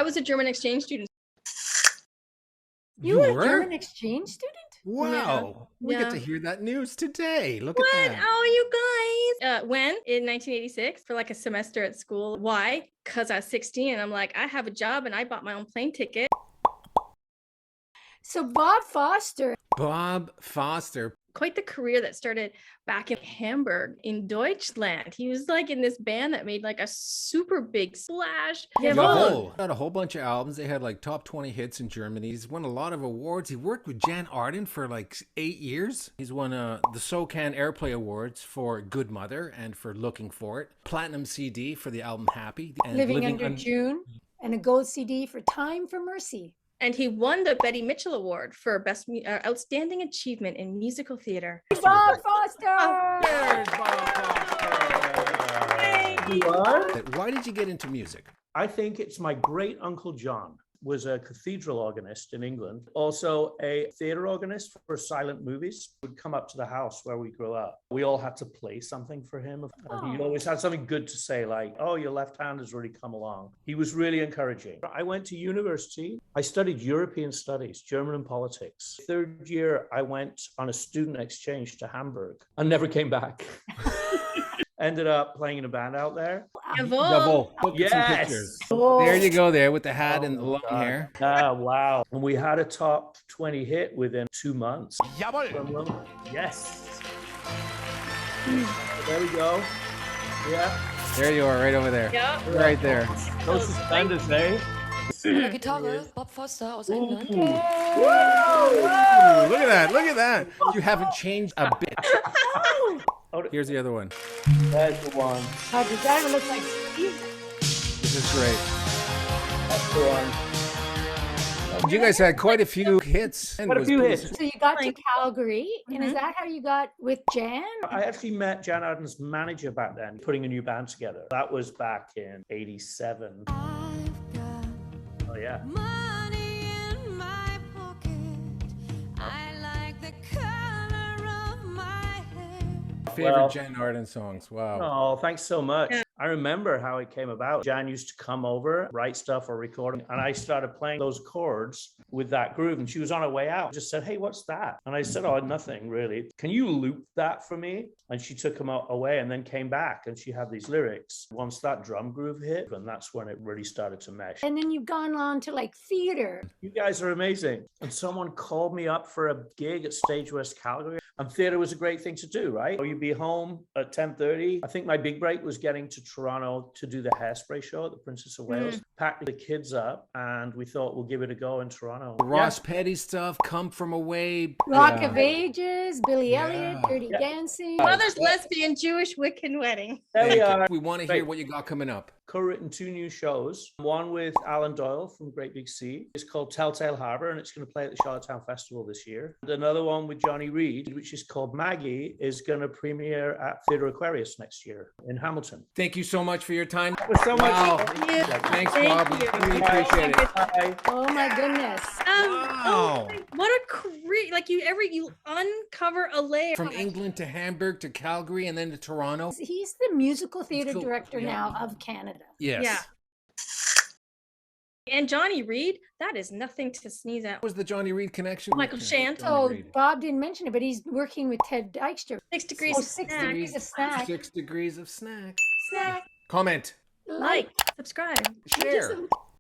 I was a German exchange student. You were a German exchange student? Wow. We get to hear that news today. Look at that. Oh, you guys. When? In 1986 for like a semester at school. Why? Because I was 16 and I'm like, I have a job and I bought my own plane ticket. So Bob Foster. Quite the career that started back in Hamburg in Deutschland. He was like in this band that made like a super big splash. Jawoll had a whole bunch of albums. They had like top 20 hits in Germany. He's won a lot of awards. He worked with Jann Arden for like 8 years. He's won the Socan Airplay Awards for Good Mother and for Looking For It. Platinum CD for the album Happy. And Living Under June. And a gold CD for Time for Mercy. And he won the Betty Mitchell Award for Best Outstanding Achievement in Musical Theater. Bob Foster! There's Bob Foster! Why did you get into music? I think it's my great uncle John was a cathedral organist in England, also a theater organist for silent movies. Would come up to the house where we grew up. We all had to play something for him. And he always had something good to say, like, oh, your left hand has really come along. He was really encouraging. I went to university. I studied European studies, German and politics. Third year, I went on a student exchange to Hamburg and never came back. Ended up playing in a band out there. Jawoll. Look at some pictures. There you go there with the hat and the long hair. Ah, wow. And we had a top 20 hit within 2 months. Jawoll. Yes. There we go. Yeah. There you are, right over there. Yep. Right there. Those suspenders, eh? Gitarre, Bob Foster aus England. Look at that. Look at that. You haven't changed a bit. Here's the other one. There's the one. How does that look like Steve? This is great. That's the one. You guys had quite a few hits. Quite a few hits. So you got to Calgary, and is that how you got with Jann? I actually met Jann Arden's manager back then, putting a new band together. That was back in 87. Oh, yeah. Money in my pocket. I like the color of my hair. Favorite Jann Arden songs. Wow. Oh, thanks so much. Yeah. I remember how it came about. Jann used to come over, write stuff or record, and I started playing those chords with that groove. And she was on her way out, just said, hey, what's that? And I said, oh, nothing really. Can you loop that for me? And she took them away and then came back and she had these lyrics. Once that drum groove hit, and that's when it really started to mesh. And then you've gone on to like theater. You guys are amazing. And someone called me up for a gig at Stage West Calgary. And theater was a great thing to do, right? You'd be home at 10:30. I think my big break was getting to Toronto to do the Hairspray show at the Princess of Wales. Packed the kids up and we thought we'll give it a go in Toronto. Ross Petty stuff, Come From Away. Rock of Ages, Billy Elliot, Dirty Dancing. Mother's Lesbian Jewish Wiccan Wedding. There we are. We want to hear what you got coming up. Co-written 2 new shows. One with Alan Doyle from Great Big Sea. It's called Telltale Harbor and it's going to play at the Charlottetown Festival this year. And another one with Johnny Reed, which is called Maggie, is going to premiere at Theatre Aquarius next year in Hamilton. Thank you so much for your time. Thank you so much. Wow. Thanks, Bob. We really appreciate it. Bye. Oh my goodness. Wow. What a career. Like you uncover a layer. From England to Hamburg to Calgary and then to Toronto. He's the musical theater director now of Canada. Yes. Yeah. And Johnny Reed, that is nothing to sneeze at. What was the Johnny Reed connection? Michael Shant. Oh, Bob didn't mention it, but he's working with Ted Dykstra. 6 degrees of 6 Snak. degrees of Snak. 6 degrees of Snak. Snack. Comment. Like. Subscribe. Share.